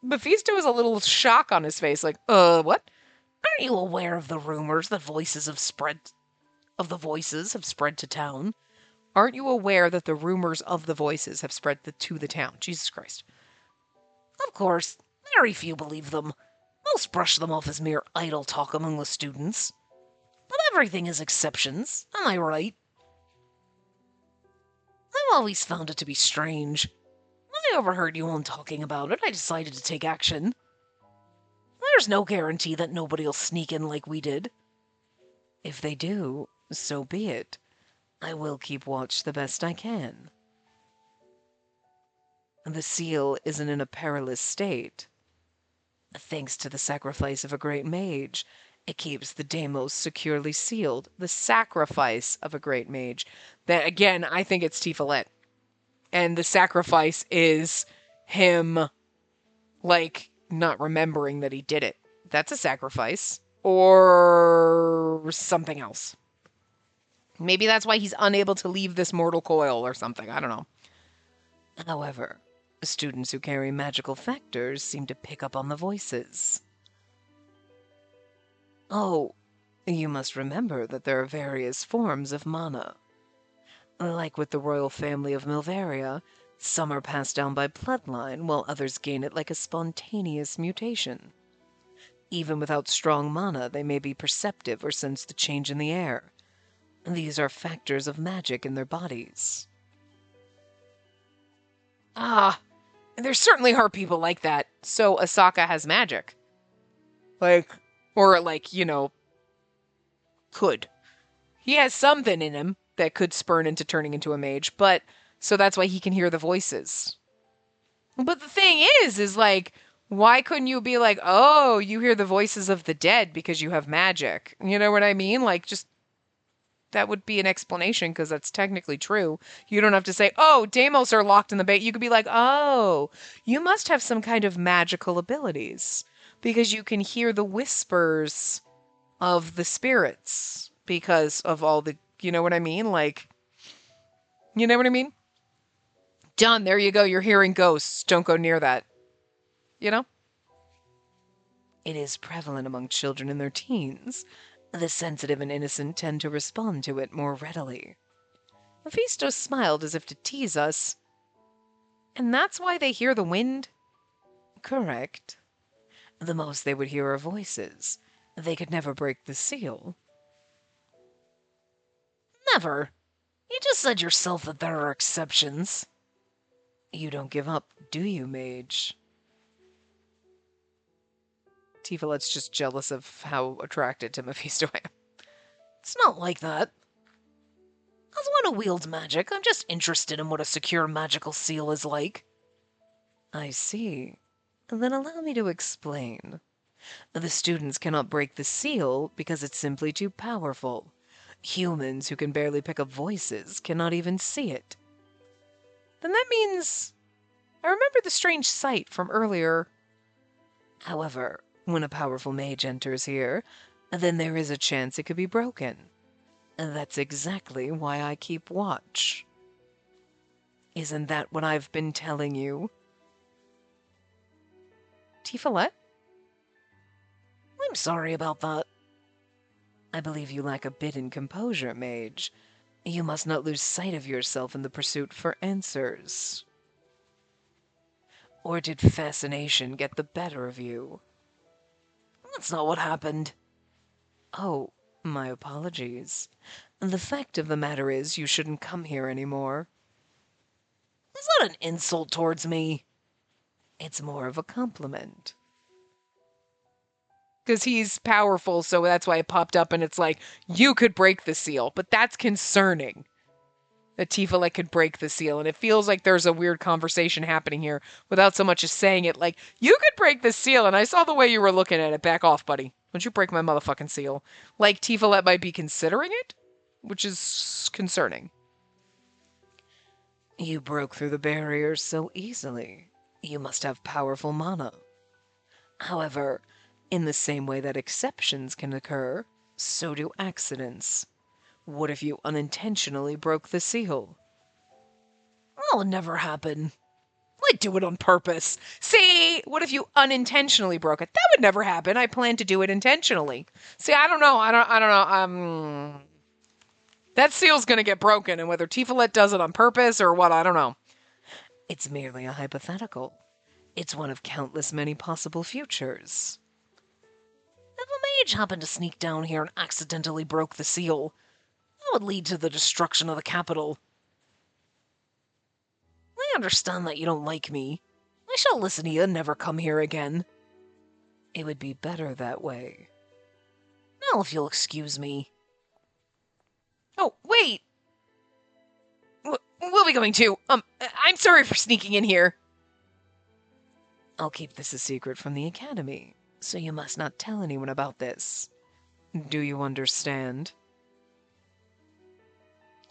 Mephisto has a little shock on his face, like, what? Aren't you aware of the rumors that the voices have spread to town? Aren't you aware that the rumors of the voices have spread to the town? Jesus Christ. Of course, very few believe them. Most brush them off as mere idle talk among the students. But everything has exceptions, am I right? I've always found it to be strange. When I overheard you all talking about it, I decided to take action. There's no guarantee that nobody'll sneak in like we did. If they do, so be it. I will keep watch the best I can. The seal isn't in a perilous state. Thanks to the sacrifice of a great mage, it keeps the Deimos securely sealed. The sacrifice of a great mage. That again, I think it's Tifalet. And the sacrifice is him, like, not remembering that he did it. That's a sacrifice. Or something else. Maybe that's why he's unable to leave this mortal coil or something. I don't know. However, students who carry magical factors seem to pick up on the voices. Oh, you must remember that there are various forms of mana. Like with the royal family of Milvaria, some are passed down by bloodline, while others gain it like a spontaneous mutation. Even without strong mana, they may be perceptive or sense the change in the air. These are factors of magic in their bodies. Ah, there certainly are people like that. So Asaka has magic. Could. He has something in him that could spurn into turning into a mage, but so that's why he can hear the voices. But the thing is like, why couldn't you be like, oh, you hear the voices of the dead because you have magic? You know what I mean? Like, just that would be an explanation because that's technically true. You don't have to say, oh, Deimos are locked in the bait. You could be like, oh, you must have some kind of magical abilities because you can hear the whispers of the spirits because of all the, you know what I mean? Like, you know what I mean? Done. There you go. You're hearing ghosts. Don't go near that. You know? It is prevalent among children in their teens. The sensitive and innocent tend to respond to it more readily. Mephisto smiled as if to tease us. And that's why they hear the wind? Correct. The most they would hear are voices. They could never break the seal. Never. You just said yourself that there are exceptions. You don't give up, do you, mage? Tifalet's just jealous of how attracted to Mephisto I am. It's not like that. As one who wields magic, I'm just interested in what a secure magical seal is like. I see. Then allow me to explain. The students cannot break the seal because it's simply too powerful. Humans who can barely pick up voices cannot even see it. Then that means I remember the strange sight from earlier. However, when a powerful mage enters here, then there is a chance it could be broken. That's exactly why I keep watch. Isn't that what I've been telling you? Tifalet? I'm sorry about that. I believe you lack a bit in composure, mage. You must not lose sight of yourself in the pursuit for answers. Or did fascination get the better of you? That's not what happened. Oh, my apologies. The fact of the matter is you shouldn't come here anymore. Is that an insult towards me? It's more of a compliment. Because he's powerful, so that's why it popped up and it's like, you could break the seal, but that's concerning. That Tifalet could break the seal, and it feels like there's a weird conversation happening here without so much as saying it, like, you could break the seal, and I saw the way you were looking at it. Back off, buddy. Don't you break my motherfucking seal. Like, Tifalet might be considering it, which is concerning. You broke through the barriers so easily. You must have powerful mana. However, In the same way that exceptions can occur, so do accidents. What if you unintentionally broke the seal? That'll never happen. I'd do it on purpose. See, what if you unintentionally broke it? That would never happen. I plan to do it intentionally. See, I don't know. I don't know. That seal's gonna get broken, and whether Tifalet does it on purpose or what, I don't know. It's merely a hypothetical. It's one of countless many possible futures. If a mage happened to sneak down here and accidentally broke the seal, that would lead to the destruction of the capital. I understand that you don't like me. I shall listen to you and never come here again. It would be better that way. Now, if you'll excuse me. Oh, wait! We'll be going too. I'm sorry for sneaking in here. I'll keep this a secret from the Academy, so you must not tell anyone about this. Do you understand?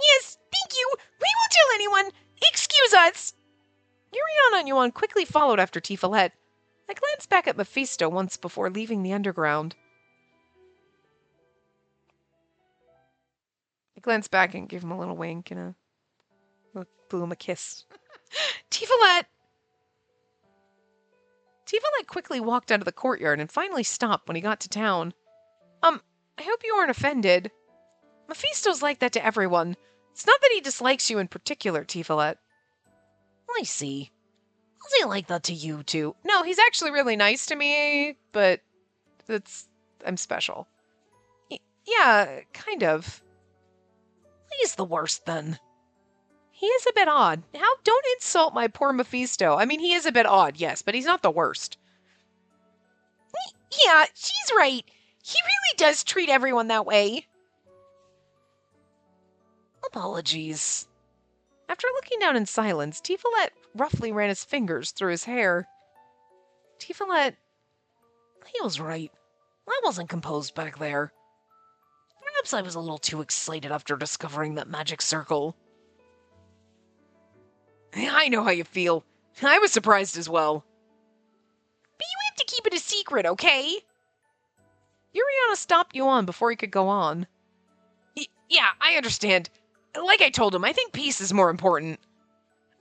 Yes, thank you. We won't tell anyone. Excuse us. Yuriana and Yuan quickly followed after Tifalet. I glanced back at Mephisto once before leaving the underground. I glanced back and gave him a little wink and blew him a kiss. Tifalet! Tifalet quickly walked out of the courtyard and finally stopped when he got to town. I hope you aren't offended. Mephisto's like that to everyone. It's not that he dislikes you in particular, Tifalet. I see. Is he like that to you, too? No, he's actually really nice to me, but I'm special. Yeah, kind of. He's the worst, then. He is a bit odd. Don't insult my poor Mephisto. I mean, he is a bit odd, yes, but he's not the worst. Yeah, she's right. He really does treat everyone that way. Apologies. After looking down in silence, Tifalet roughly ran his fingers through his hair. Tifalet, he was right. I wasn't composed back there. Perhaps I was a little too excited after discovering that magic circle. I know how you feel. I was surprised as well. But you have to keep it a secret, okay? Yuriana stopped Yuan before he could go on. Yeah, I understand. Like I told him, I think peace is more important.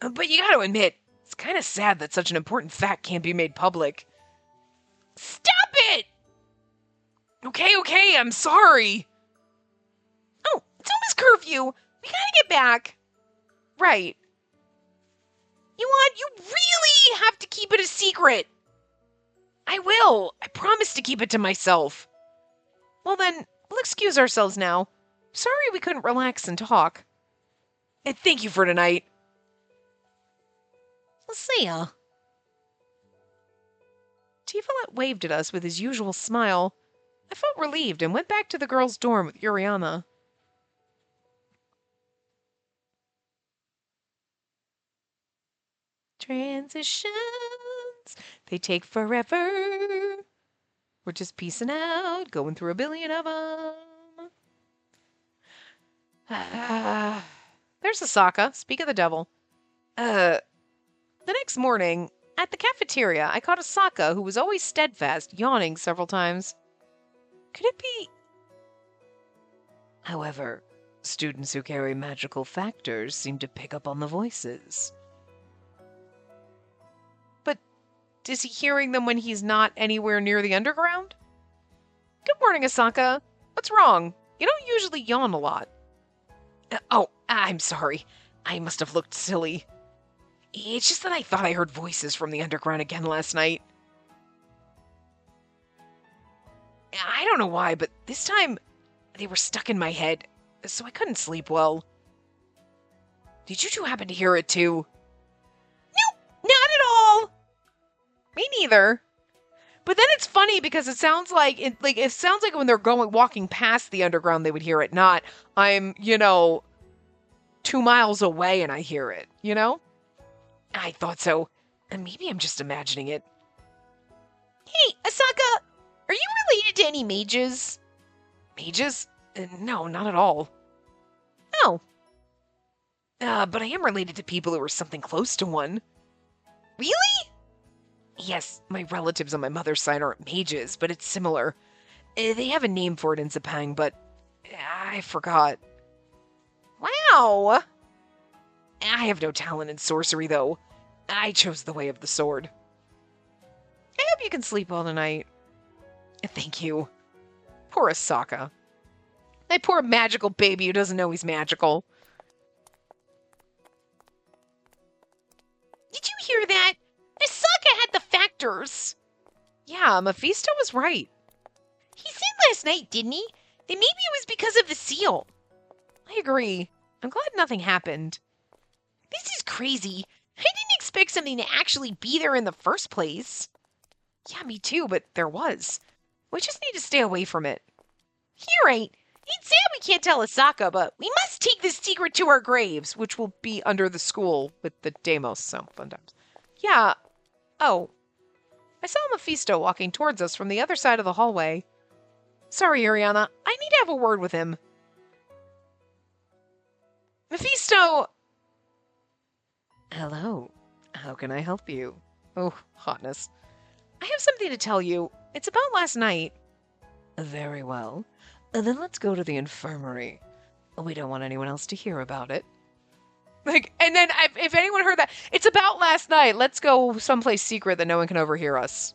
But you gotta admit, it's kind of sad that such an important fact can't be made public. Stop it! Okay, I'm sorry. Oh, it's almost curfew. We gotta get back. Right. Yuan, you really have to keep it a secret. I will. I promise to keep it to myself. Well then, we'll excuse ourselves now. Sorry we couldn't relax and talk. And thank you for tonight. We'll see ya. Tifalet waved at us with his usual smile. I felt relieved and went back to the girls' dorm with Yuriana. Transitions, they take forever. We're just piecing out, going through a billion of them. There's Asaka. Speak of the devil. The next morning, at the cafeteria, I caught Asaka, who was always steadfast, yawning several times. Could it be? However, students who carry magical factors seem to pick up on the voices. But is he hearing them when he's not anywhere near the underground? Good morning, Asaka. What's wrong? You don't usually yawn a lot. I'm sorry. I must have looked silly. It's just that I thought I heard voices from the underground again last night. I don't know why, but this time they were stuck in my head, so I couldn't sleep well. Did you two happen to hear it too? Nope, not at all. Me neither. But then it's funny because it sounds like when they're walking past the underground they would hear it, not I'm, 2 miles away and I hear it, I thought so. And maybe I'm just imagining it. Hey, Asaka, are you related to any mages? Mages? No, not at all. Oh. But I am related to people who are something close to one. Really? Yes, my relatives on my mother's side aren't mages, but it's similar. They have a name for it in Zepang, but I forgot. Wow! I have no talent in sorcery, though. I chose the way of the sword. I hope you can sleep well tonight. Thank you. Poor Asaka. That poor magical baby who doesn't know he's magical. Did you hear that? Asaka had the factors. Yeah, Mephisto was right. He said last night, didn't he? That maybe it was because of the seal. I agree. I'm glad nothing happened. This is crazy. I didn't expect something to actually be there in the first place. Yeah, me too, but there was. We just need to stay away from it. You're right. It's sad we can't tell Asaka, but we must take this secret to our graves, which will be under the school with the Deimos, so fun times. Yeah. Oh. I saw Mephisto walking towards us from the other side of the hallway. Sorry, Ariana. I need to have a word with him. Mephisto! Hello. How can I help you? Oh, hotness. I have something to tell you. It's about last night. Very well. Then let's go to the infirmary. We don't want anyone else to hear about it. And then if anyone heard that, it's about last night. Let's go someplace secret that no one can overhear us.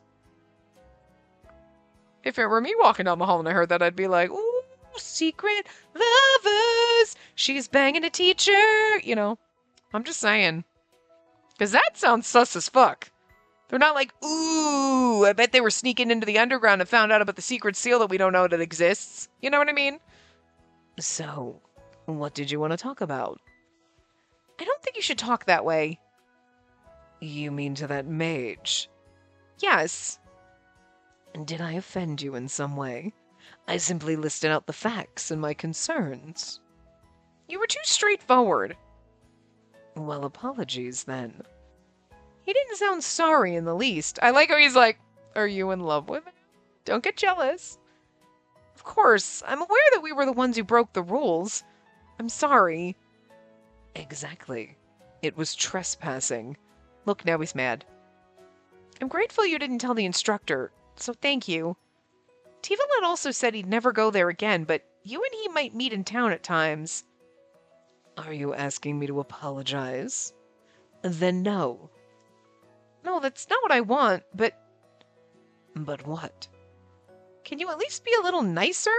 If it were me walking down the hall and I heard that, I'd be like, ooh, secret lovers. She's banging a teacher. You know, I'm just saying. Because that sounds sus as fuck. They're not like, ooh, I bet they were sneaking into the underground and found out about the secret seal that we don't know that exists. You know what I mean? So, what did you want to talk about? I don't think you should talk that way. You mean to that mage? Yes. Did I offend you in some way? I simply listed out the facts and my concerns. You were too straightforward. Well, apologies then. He didn't sound sorry in the least. I like how he's like, are you in love with him? Don't get jealous. Of course, I'm aware that we were the ones who broke the rules. I'm sorry. Exactly. It was trespassing. Look, now he's mad. I'm grateful you didn't tell the instructor, so thank you. Tivalet also said he'd never go there again, but you and he might meet in town at times. Are you asking me to apologize? Then no. No, that's not what I want, but... But what? Can you at least be a little nicer?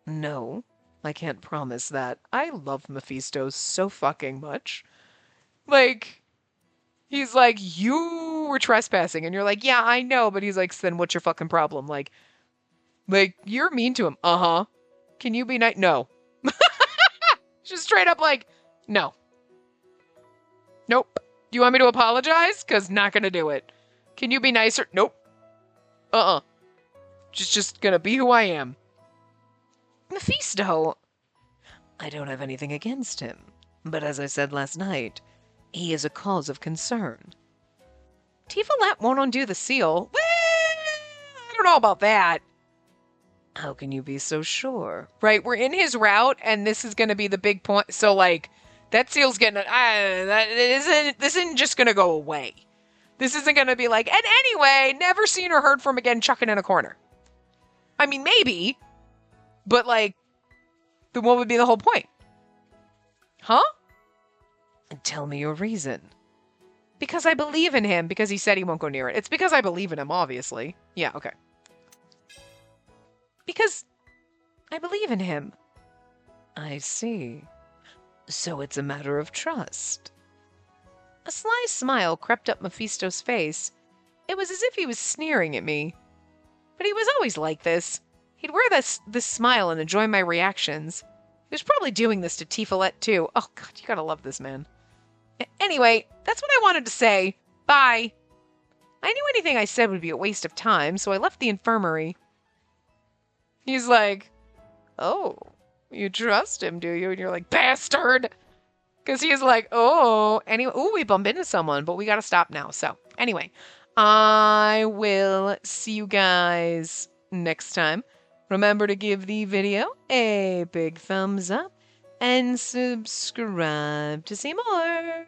No, I can't promise that. I love Mephisto so fucking much. Like, he's like, you were trespassing, and you're like, yeah, I know, but he's like, then what's your fucking problem? Like, you're mean to him. Uh-huh. Can you be nice? No. Just straight up like, no. Nope. Do you want me to apologize? Because not gonna do it. Can you be nicer? Nope. Uh-uh. Just gonna be who I am. Mephisto. I don't have anything against him. But as I said last night, he is a cause of concern. Tivalet won't undo the seal. Well, I don't know about that. How can you be so sure? Right, we're in his route, and this is gonna be the big point. So, like... That seal's getting... this isn't just going to go away. This isn't going to be like, and anyway, never seen or heard from again, chuck it in a corner. I mean, maybe. But, like, then what would be the whole point? Huh? Tell me your reason. Because I believe in him, because he said he won't go near it. It's because I believe in him, obviously. Yeah, okay. Because I believe in him. I see. So it's a matter of trust. A sly smile crept up Mephisto's face. It was as if he was sneering at me. But he was always like this. He'd wear this smile and enjoy my reactions. He was probably doing this to Tifalet too. Oh god, you gotta love this man. Anyway, that's what I wanted to say. Bye. I knew anything I said would be a waste of time, so I left the infirmary. He's like, oh... You trust him, do you? And you're like, bastard! Because he's like, oh, anyway, oh, we bump into someone, but we gotta stop now. So, anyway, I will see you guys next time. Remember to give the video a big thumbs up and subscribe to see more.